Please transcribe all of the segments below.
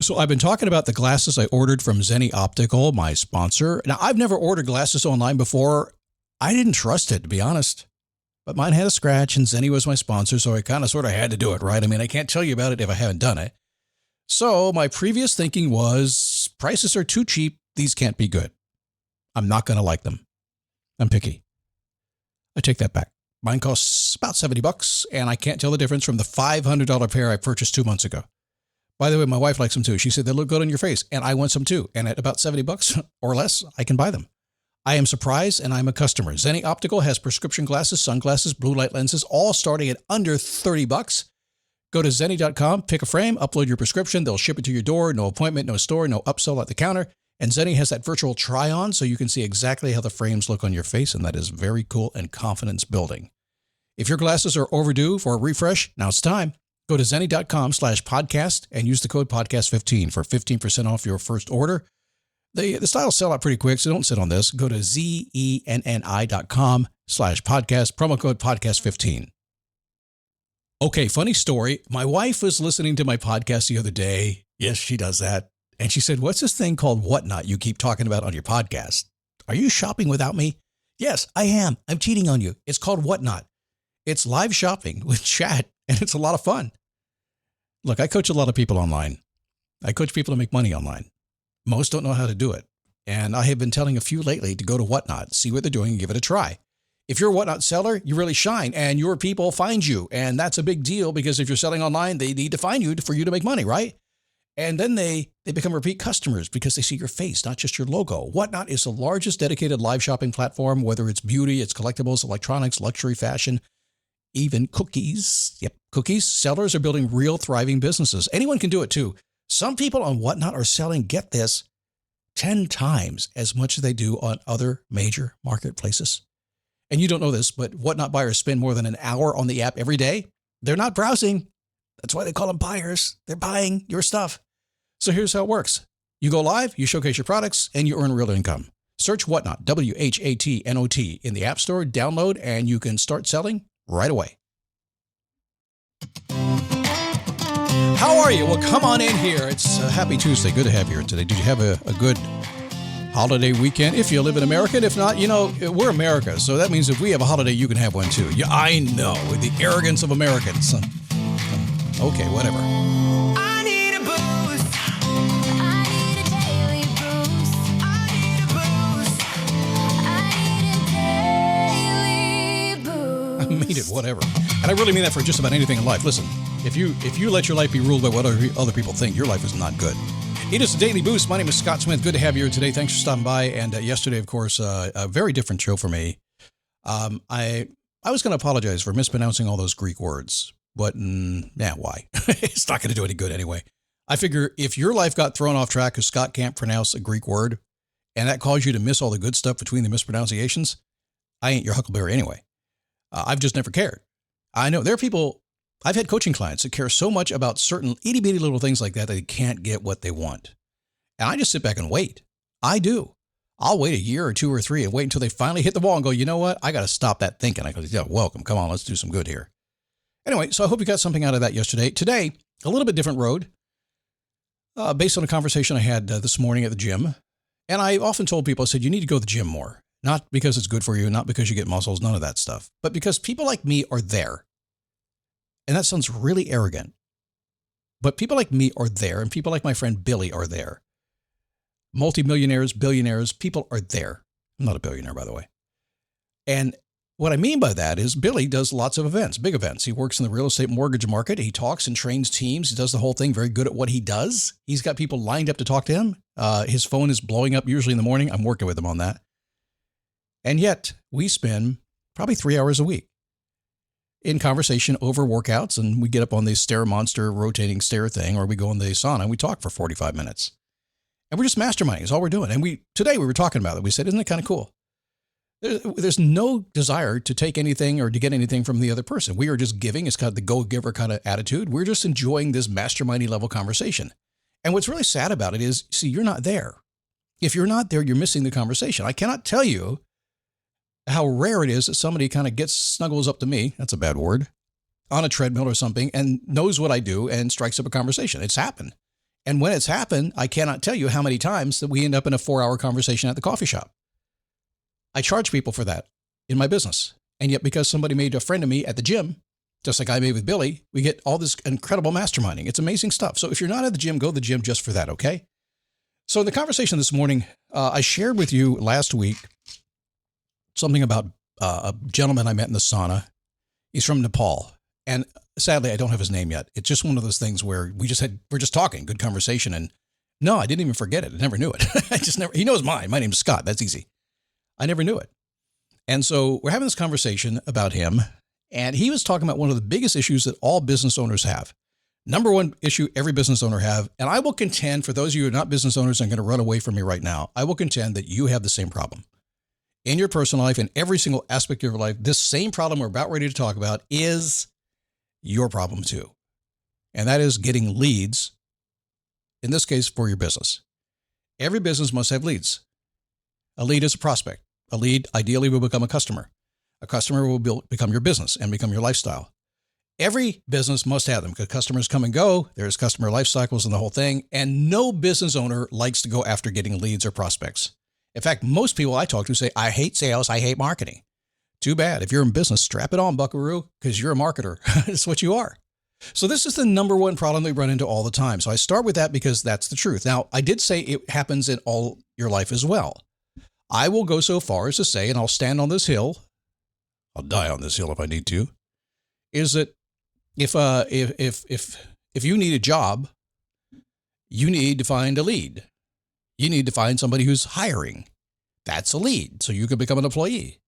So I've been talking about the glasses I ordered from Zenni Optical, my sponsor. Now, I've never ordered glasses online before. I didn't trust it, to be honest. But mine had a scratch, and Zenni was my sponsor, so I kind of sort of had to do it, right? I mean, I can't tell you about it if I haven't done it. So my previous thinking was, prices are too cheap. These can't be good. I'm not going to like them. I'm picky. I take that back. Mine costs about $70, and I can't tell the difference from the $500 pair I purchased 2 months ago. By the way, my wife likes them too. She said they look good on your face, and I want some too. And at about $70 or less, I can buy them. I am surprised, and I'm a customer. Zenni Optical has prescription glasses, sunglasses, blue light lenses, all starting at under $30. Go to Zenni.com, pick a frame, upload your prescription. They'll ship it to your door. No appointment, no store, no upsell at the counter. And Zenni has that virtual try-on, so you can see exactly how the frames look on your face, and that is very cool and confidence building. If your glasses are overdue for a refresh, now it's time. Go to Zenni.com/podcast and use the code podcast15 for 15% off your first order. The styles sell out pretty quick, so don't sit on this. Go to Zenni.com/podcast, promo code podcast15. Okay, funny story. My wife was listening to my podcast the other day. Yes, she does that. And she said, what's this thing called Whatnot you keep talking about on your podcast? Are you shopping without me? Yes, I am. I'm cheating on you. It's called Whatnot. It's live shopping with chat, and it's a lot of fun. Look, I coach a lot of people online. I coach people to make money online. Most don't know how to do it. And I have been telling a few lately to go to Whatnot, see what they're doing, and give it a try. If you're a Whatnot seller, you really shine, and your people find you. And that's a big deal because if you're selling online, they need to find you for you to make money, right? And then they become repeat customers because they see your face, not just your logo. Whatnot is the largest dedicated live shopping platform, whether it's beauty, it's collectibles, electronics, luxury, fashion, even cookies. Yep, cookies. Sellers are building real thriving businesses. Anyone can do it too. Some people on Whatnot are selling, get this, 10 times as much as they do on other major marketplaces. And you don't know this, but Whatnot buyers spend more than an hour on the app every day. They're not browsing. That's why they call them buyers. They're buying your stuff. So here's how it works. You go live, you showcase your products, and you earn real income. Search Whatnot, WHATNOT, in the App Store, download, and you can start selling right away. How are you? Well, come on in here. It's Happy Tuesday. Good to have you here today. Did you have a good holiday weekend? If you live in America, and if not, you know, we're America. So that means if we have a holiday, you can have one too. Yeah, I know, with the arrogance of Americans. Okay, whatever. I need a boost. I need a daily boost. I need a boost. I need a daily boost. I mean it, whatever. And I really mean that for just about anything in life. Listen, if you let your life be ruled by what other people think, your life is not good. It is the Daily Boost. My name is Scott Smith. Good to have you here today. Thanks for stopping by. And yesterday, of course, a very different show for me. I was going to apologize for mispronouncing all those Greek words. But, why? It's not going to do any good anyway. I figure if your life got thrown off track because Scott can't pronounce a Greek word, and that caused you to miss all the good stuff between the mispronunciations, I ain't your huckleberry anyway. I've just never cared. I know there are people, I've had coaching clients that care so much about certain itty-bitty little things like that they can't get what they want. And I just sit back and wait. I do. I'll wait a year or two or three and wait until they finally hit the wall and go, you know what? I got to stop that thinking. I go, yeah, welcome. Come on, let's do some good here. Anyway, so I hope you got something out of that yesterday. Today, a little bit different road, based on a conversation I had this morning at the gym. And I often told people, I said, you need to go to the gym more. Not because it's good for you, not because you get muscles, none of that stuff, but because people like me are there. And that sounds really arrogant. But people like me are there, and people like my friend Billy are there. Multimillionaires, billionaires, people are there. I'm not a billionaire, by the way. And what I mean by that is Billy does lots of events, big events. He works in the real estate mortgage market. He talks and trains teams. He does the whole thing, very good at what he does. He's got people lined up to talk to him. His phone is blowing up usually in the morning. I'm working with him on that. And yet we spend probably 3 hours a week in conversation over workouts. And we get up on the stair monster rotating stair thing, or we go in the sauna and we talk for 45 minutes. And we're just masterminding is all we're doing. And today we were talking about it. We said, isn't it kind of cool? There's no desire to take anything or to get anything from the other person. We are just giving. It's kind of the go-giver kind of attitude. We're just enjoying this mastermindy level conversation. And what's really sad about it is, see, you're not there. If you're not there, you're missing the conversation. I cannot tell you how rare it is that somebody kind of snuggles up to me, that's a bad word, on a treadmill or something and knows what I do and strikes up a conversation. It's happened. And when it's happened, I cannot tell you how many times that we end up in a 4-hour conversation at the coffee shop. I charge people for that in my business. And yet because somebody made a friend of me at the gym, just like I made with Billy, we get all this incredible masterminding. It's amazing stuff. So if you're not at the gym, go to the gym just for that, okay? So in the conversation this morning, I shared with you last week something about a gentleman I met in the sauna. He's from Nepal. And sadly, I don't have his name yet. It's just one of those things where we're just talking, good conversation. And no, I didn't even forget it. I never knew it. He knows mine. My name's Scott. That's easy. I never knew it. And so we're having this conversation about him. And he was talking about one of the biggest issues that all business owners have. Number one issue every business owner have. And I will contend, for those of you who are not business owners and going to run away from me right now, I will contend that you have the same problem. In your personal life, in every single aspect of your life, this same problem we're about ready to talk about is your problem too. And that is getting leads, in this case, for your business. Every business must have leads. A lead is a prospect. A lead ideally will become a customer. A customer will become your business and become your lifestyle. Every business must have them because customers come and go. There's customer life cycles and the whole thing. And no business owner likes to go after getting leads or prospects. In fact, most people I talk to say, I hate sales. I hate marketing. Too bad. If you're in business, strap it on, buckaroo, because you're a marketer. That's what you are. So this is the number one problem we run into all the time. So I start with that because that's the truth. Now, I did say it happens in all your life as well. I will go so far as to say, and I'll stand on this hill, I'll die on this hill if I need to, is that if you need a job, you need to find a lead. You need to find somebody who's hiring. That's a lead. So you can become an employee.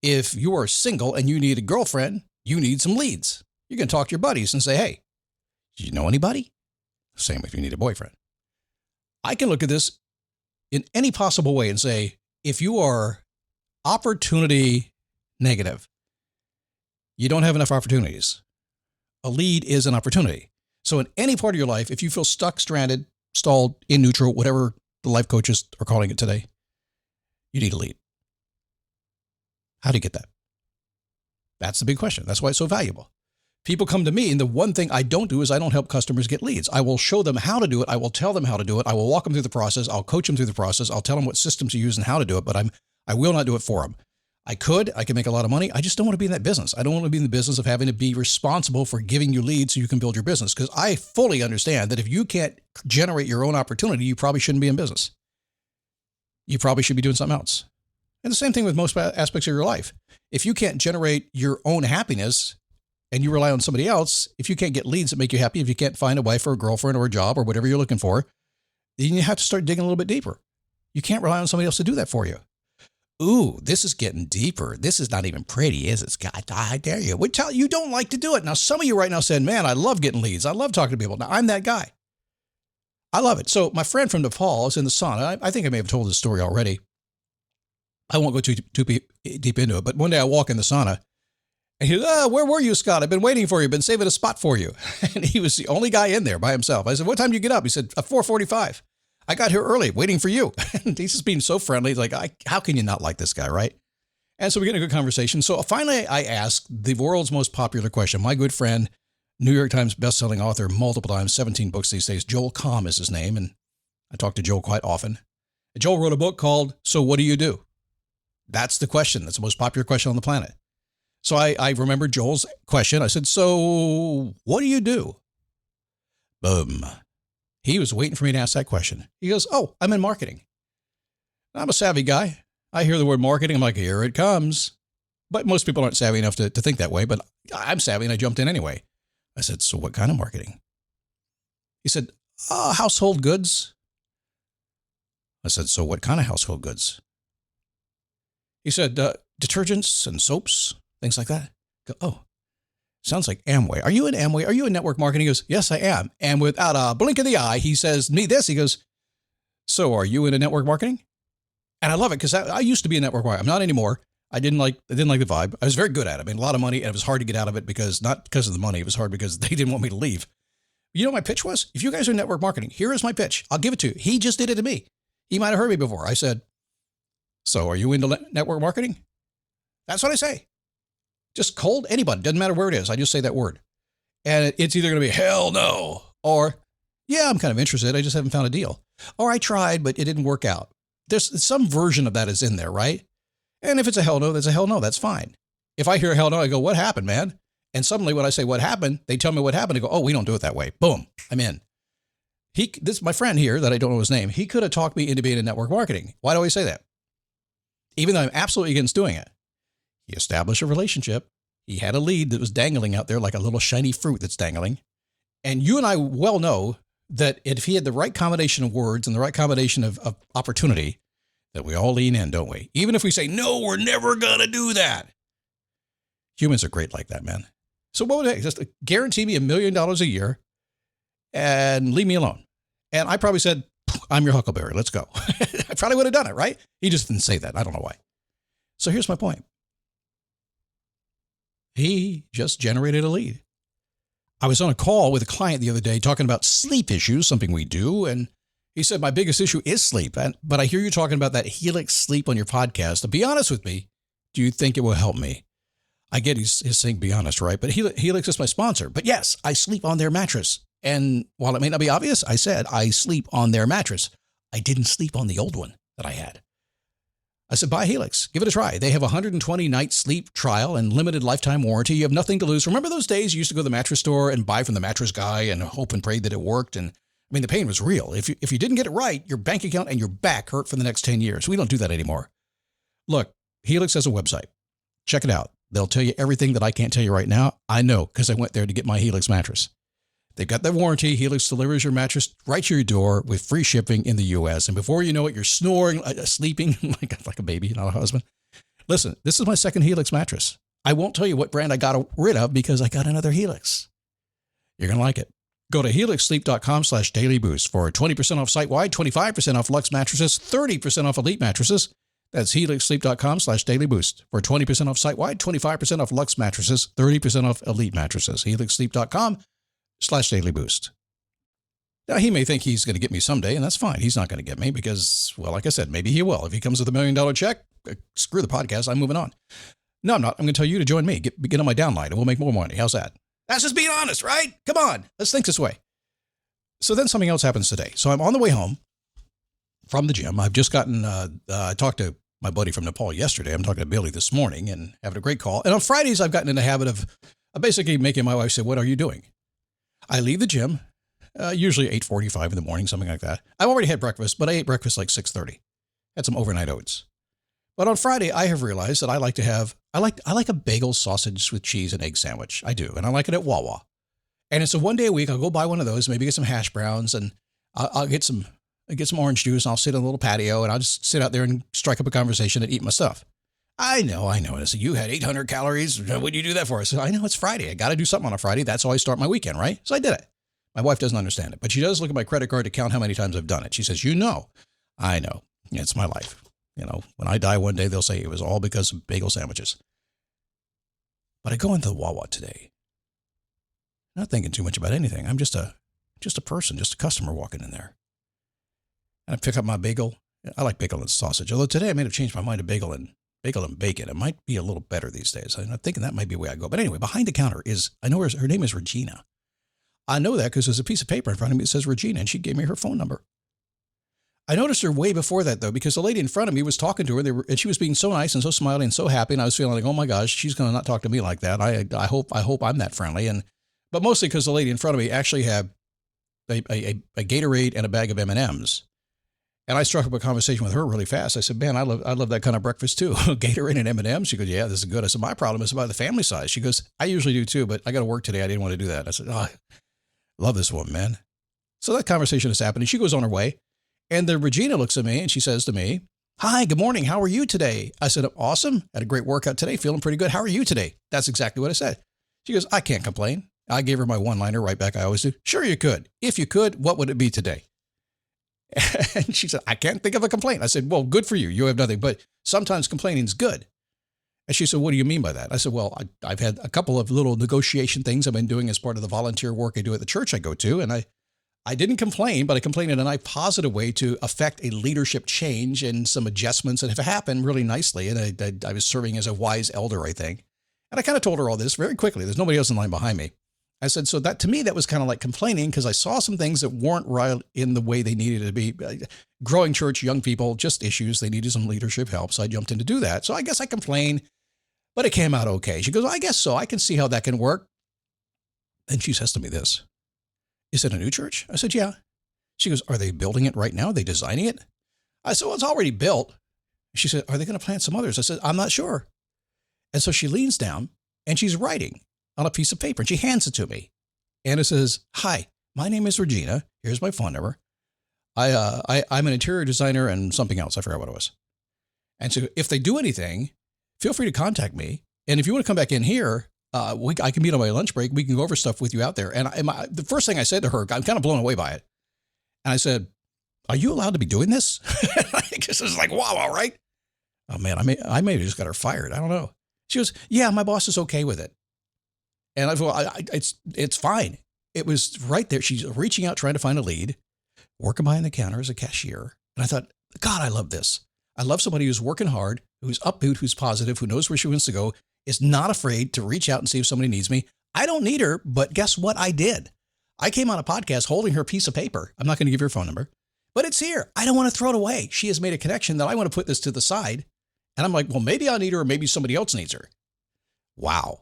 If you are single and you need a girlfriend, you need some leads. You can talk to your buddies and say, hey, do you know anybody? Same if you need a boyfriend. I can look at this in any possible way and say, if you are opportunity negative, you don't have enough opportunities. A lead is an opportunity. So in any part of your life, if you feel stuck, stranded, stalled, in neutral, whatever the life coaches are calling it today, you need a lead. How do you get that? That's the big question. That's why it's so valuable. People come to me, and the one thing I don't do is I don't help customers get leads. I will show them how to do it. I will tell them how to do it. I will walk them through the process. I'll coach them through the process. I'll tell them what systems to use and how to do it, but I will not do it for them. I can make a lot of money. I just don't want to be in that business. I don't want to be in the business of having to be responsible for giving you leads so you can build your business. Because I fully understand that if you can't generate your own opportunity, you probably shouldn't be in business. You probably should be doing something else. And the same thing with most aspects of your life. If you can't generate your own happiness and you rely on somebody else, if you can't get leads that make you happy, if you can't find a wife or a girlfriend or a job or whatever you're looking for, then you have to start digging a little bit deeper. You can't rely on somebody else to do that for you. Ooh, this is getting deeper. This is not even pretty, is it, Scott? I dare you. You don't like to do it. Now, some of you right now said, man, I love getting leads. I love talking to people. Now, I'm that guy. I love it. So my friend from Nepal is in the sauna. I think I may have told this story already. I won't go too deep into it, but one day I walk in the sauna and he goes, where were you, Scott? I've been waiting for you. Been saving a spot for you. And he was the only guy in there by himself. I said, what time did you get up? He said, 4:45. I got here early waiting for you. And he's just being so friendly. He's like, how can you not like this guy, right? And so we get a good conversation. So finally I asked the world's most popular question. My good friend, New York Times bestselling author multiple times, 17 books these days, Joel Comm is his name. And I talk to Joel quite often. Joel wrote a book called, So What Do You Do? That's the question. That's the most popular question on the planet. So I remembered Joel's question. I said, so what do you do? Boom. He was waiting for me to ask that question. He goes, oh, I'm in marketing. I'm a savvy guy. I hear the word marketing. I'm like, here it comes. But most people aren't savvy enough to think that way. But I'm savvy and I jumped in anyway. I said, so what kind of marketing? He said, household goods. I said, so what kind of household goods? He said, detergents and soaps, things like that. I go, oh, sounds like Amway. Are you in Amway? Are you in network marketing? He goes, yes, I am. And without a blink of the eye, he says me this. He goes, so are you into network marketing? And I love it because I used to be a network marketer. I'm not anymore. I didn't like the vibe. I was very good at it. I made a lot of money and it was hard to get out of it not because of the money. It was hard because they didn't want me to leave. You know what my pitch was? If you guys are in network marketing, here is my pitch. I'll give it to you. He just did it to me. He might have heard me before. I said, so are you into network marketing? That's what I say. Just cold anybody. Doesn't matter where it is. I just say that word. And it's either going to be hell no or Yeah, I'm kind of interested. I just haven't found a deal. Or I tried, but it didn't work out. There's some version of that is in there, right? And if it's a hell no, that's a hell no. That's fine. If I hear hell no, I go, what happened, man? And suddenly when I say what happened, they tell me what happened. I go, oh, we don't do it that way. Boom, I'm in. My friend here that I don't know his name, he could have talked me into being in network marketing. Why do I say that? Even though I'm absolutely against doing it. He established a relationship. He had a lead that was dangling out there like a little shiny fruit that's dangling. And you and I well know that if he had the right combination of words and the right combination of opportunity, that we all lean in, don't we? Even if we say, no, we're never going to do that. Humans are great like that, man. So what would it just guarantee me $1 million a year and leave me alone? And I probably said, I'm your huckleberry. Let's go. I probably would have done it, right? He just didn't say that. I don't know why. So here's my point. He just generated a lead. I was on a call with a client the other day talking about sleep issues, something we do. And he said, my biggest issue is sleep. But I hear you talking about that Helix sleep on your podcast. To be honest with me, do you think it will help me? I get he's saying be honest, right? But Helix is my sponsor. But yes, I sleep on their mattress. And while it may not be obvious, I said I sleep on their mattress. I didn't sleep on the old one that I had. I said, buy Helix. Give it a try. They have a 120-night sleep trial and limited lifetime warranty. You have nothing to lose. Remember those days you used to go to the mattress store and buy from the mattress guy and hope and pray that it worked? And I mean, the pain was real. If you didn't get it right, your bank account and your back hurt for the next 10 years. We don't do that anymore. Look, Helix has a website. Check it out. They'll tell you everything that I can't tell you right now. I know because I went there to get my Helix mattress. They've got their warranty. Helix delivers your mattress right to your door with free shipping in the U.S. And before you know it, you're snoring, sleeping like a baby, not a husband. Listen, this is my second Helix mattress. I won't tell you what brand I got rid of because I got another Helix. You're going to like it. Go to helixsleep.com/dailyboost for 20% off site-wide, 25% off Luxe mattresses, 30% off Elite mattresses. That's helixsleep.com/dailyboost for 20% off site-wide, 25% off Luxe mattresses, 30% off Elite mattresses. helixsleep.com/dailyboost. Now, he may think he's going to get me someday, and that's fine. He's not going to get me because, well, like I said, maybe he will. If he comes with $1 million check, screw the podcast. I'm moving on. No, I'm not. I'm going to tell you to join me. Get on my downline, and we'll make more money. How's that? That's just being honest, right? Come on. Let's think this way. So then something else happens today. So I'm on the way home from the gym. I've just gotten, I talked to my buddy from Nepal yesterday. I'm talking to Billy this morning and having a great call. And on Fridays, I've gotten in the habit of basically making my wife say, what are you doing? I leave the gym, usually 8:45 in the morning, something like that. I've already had breakfast, but I ate breakfast like 6:30. Had some overnight oats. But on Friday, I have realized that I like to have, I like a bagel sausage with cheese and egg sandwich. I do. And I like it at Wawa. And it's a one day a week. I'll go buy one of those, maybe get some hash browns, and I'll get some orange juice, and I'll sit on a little patio, and I'll just sit out there and strike up a conversation and eat my stuff. I know. And I said, you had 800 calories. What do you do that for? I said, I know it's Friday. I got to do something on a Friday. That's how I start my weekend, right? So I did it. My wife doesn't understand it, but she does look at my credit card to count how many times I've done it. She says, I know. It's my life. When I die one day, they'll say it was all because of bagel sandwiches. But I go into the Wawa today, not thinking too much about anything. I'm just a person, just a customer walking in there. And I pick up my bagel. I like bagel and sausage, although today I may have changed my mind to bagel and bacon. It might be a little better these days. I'm thinking that might be the way I go. But anyway, behind the counter I know her name is Regina. I know that because there's a piece of paper in front of me that says Regina, and she gave me her phone number. I noticed her way before that, though, because the lady in front of me was talking to her, and she was being so nice and so smiling and so happy, and I was feeling like, oh my gosh, she's going to not talk to me like that. I hope I'm that friendly, but mostly because the lady in front of me actually had a Gatorade and a bag of M&Ms, and I struck up a conversation with her really fast. I said, man, I love that kind of breakfast too, Gatorade and M&Ms. She goes, yeah, this is good. I said, my problem is about the family size. She goes, I usually do too, but I got to work today. I didn't want to do that. I said, oh, I love this woman, man. So that conversation is happening. She goes on her way. And then Regina looks at me and she says to me, hi, good morning. How are you today? I said, awesome. Had a great workout today. Feeling pretty good. How are you today? That's exactly what I said. She goes, I can't complain. I gave her my one-liner right back. I always do. Sure you could. If you could, what would it be today? And she said, I can't think of a complaint. I said, well, good for you. You have nothing, but sometimes complaining is good. And she said, what do you mean by that? I said, well, I've had a couple of little negotiation things I've been doing as part of the volunteer work I do at the church I go to. And I didn't complain, but I complained in a nice positive way to affect a leadership change and some adjustments that have happened really nicely. And I was serving as a wise elder, I think. And I kind of told her all this very quickly. There's nobody else in line behind me. I said, so that to me, that was kind of like complaining because I saw some things that weren't right in the way they needed to be. Growing church, young people, just issues. They needed some leadership help. So I jumped in to do that. So I guess I complained, but it came out okay. She goes, I guess so. I can see how that can work. And she says to me this, is it a new church? I said, yeah. She goes, are they building it right now? Are they designing it? I said, well, it's already built. She said, are they going to plant some others? I said, I'm not sure. And so she leans down and she's writing on a piece of paper and she hands it to me. And it says, hi, my name is Regina. Here's my phone number. I'm an interior designer and something else. I forgot what it was. And so if they do anything, feel free to contact me. And if you want to come back in here, I can meet on my lunch break. We can go over stuff with you out there. And the first thing I said to her, I'm kind of blown away by it. And I said, are you allowed to be doing this? This is like Wawa, right? Oh man, I may have just got her fired. I don't know. She goes, yeah, my boss is okay with it. And I thought, it's fine. It was right there. She's reaching out, trying to find a lead, working behind the counter as a cashier. And I thought, God, I love this. I love somebody who's working hard, who's upbeat, who's positive, who knows where she wants to go, is not afraid to reach out and see if somebody needs me. I don't need her, but guess what I did? I came on a podcast holding her piece of paper. I'm not going to give her phone number, but it's here. I don't want to throw it away. She has made a connection that I want to put this to the side. And I'm like, well, maybe I need her or maybe somebody else needs her. Wow.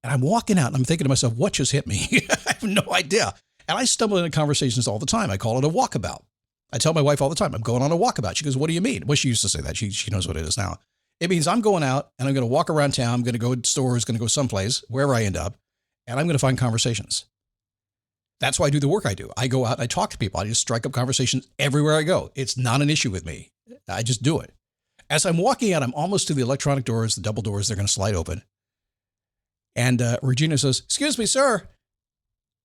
And I'm walking out and I'm thinking to myself, what just hit me? I have no idea. And I stumble into conversations all the time. I call it a walkabout. I tell my wife all the time, I'm going on a walkabout. She goes, what do you mean? Well, she used to say that. She knows what it is now. It means I'm going out and I'm going to walk around town. I'm going to go to stores, going to go someplace, wherever I end up, and I'm going to find conversations. That's why I do the work I do. I go out and I talk to people. I just strike up conversations everywhere I go. It's not an issue with me. I just do it. As I'm walking out, I'm almost to the electronic doors, the double doors. They're going to slide open. And Regina says, excuse me, sir.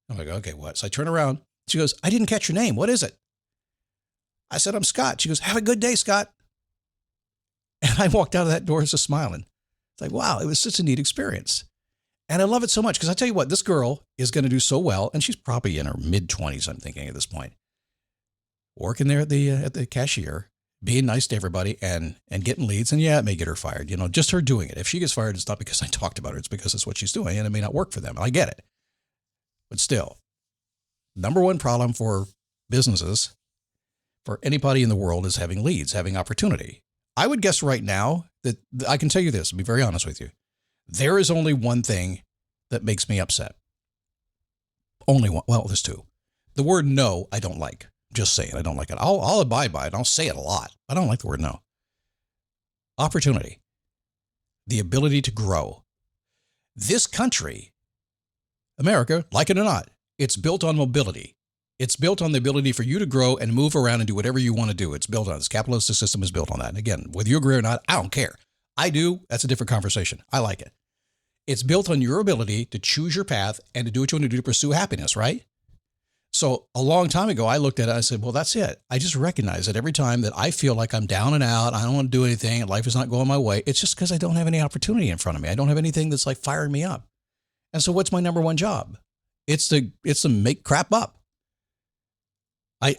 I'm like, okay, what? So I turn around. She goes, I didn't catch your name. What is it? I said, I'm Scott. She goes, have a good day, Scott. And I walked out of that door just smiling. It's like, wow, it was such a neat experience. And I love it so much because I tell you what, this girl is going to do so well. And she's probably in her mid-20s, I'm thinking at this point. Working there at the cashier, being nice to everybody and getting leads. And yeah, it may get her fired. You know, just her doing it. If she gets fired, it's not because I talked about her. It's because it's what she's doing and it may not work for them. I get it. But still, number one problem for businesses, for anybody in the world, is having leads, having opportunity. I would guess right now that I can tell you this, I'll be very honest with you. There is only one thing that makes me upset. Only one. Well, there's two. The word no, I don't like. Just saying, I don't like it. I'll abide by it. And I'll say it a lot. I don't like the word no. Opportunity. The ability to grow. This country, America, like it or not, it's built on mobility. It's built on the ability for you to grow and move around and do whatever you want to do. It's built on this capitalistic system is built on that. And again, whether you agree or not, I don't care. I do. That's a different conversation. I like it. It's built on your ability to choose your path and to do what you want to do to pursue happiness, right? So a long time ago, I looked at it and I said, well, that's it. I just recognize that every time that I feel like I'm down and out, I don't want to do anything, and life is not going my way, it's just because I don't have any opportunity in front of me. I don't have anything that's like firing me up. And so what's my number one job? It's to make crap up. I'm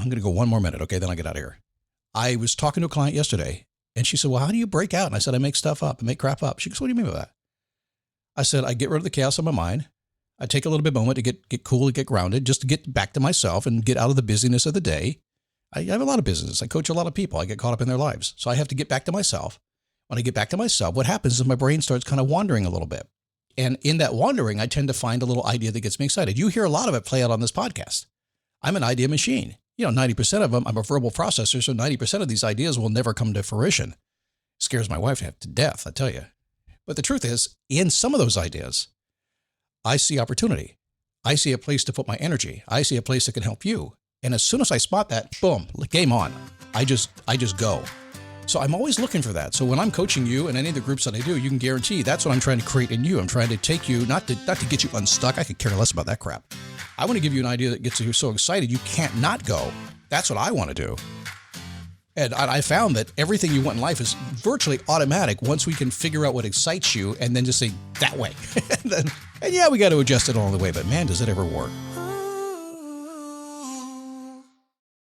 going to go one more minute. Okay. Then I'll get out of here. I was talking to a client yesterday and she said, well, how do you break out? And I said, I make stuff up and make crap up. She goes, what do you mean by that? I said, I get rid of the chaos in my mind. I take a little bit of a moment to get cool, to get grounded, just to get back to myself and get out of the busyness of the day. I have a lot of business. I coach a lot of people. I get caught up in their lives. So I have to get back to myself. When I get back to myself, what happens is my brain starts kind of wandering a little bit. And in that wandering, I tend to find a little idea that gets me excited. You hear a lot of it play out on this podcast. I'm an idea machine. 90% of them, I'm a verbal processor, so 90% of these ideas will never come to fruition. Scares my wife to death, I tell you. But the truth is, in some of those ideas, I see opportunity. I see a place to put my energy. I see a place that can help you. And as soon as I spot that, boom, game on. I just go. So I'm always looking for that. So when I'm coaching you and any of the groups that I do, you can guarantee that's what I'm trying to create in you. I'm trying to take you, not to get you unstuck. I could care less about that crap. I want to give you an idea that gets you so excited you can't not go. That's what I want to do. And I found that everything you want in life is virtually automatic once we can figure out what excites you and then just say that way. and yeah, we got to adjust it along the way, but man, does it ever work.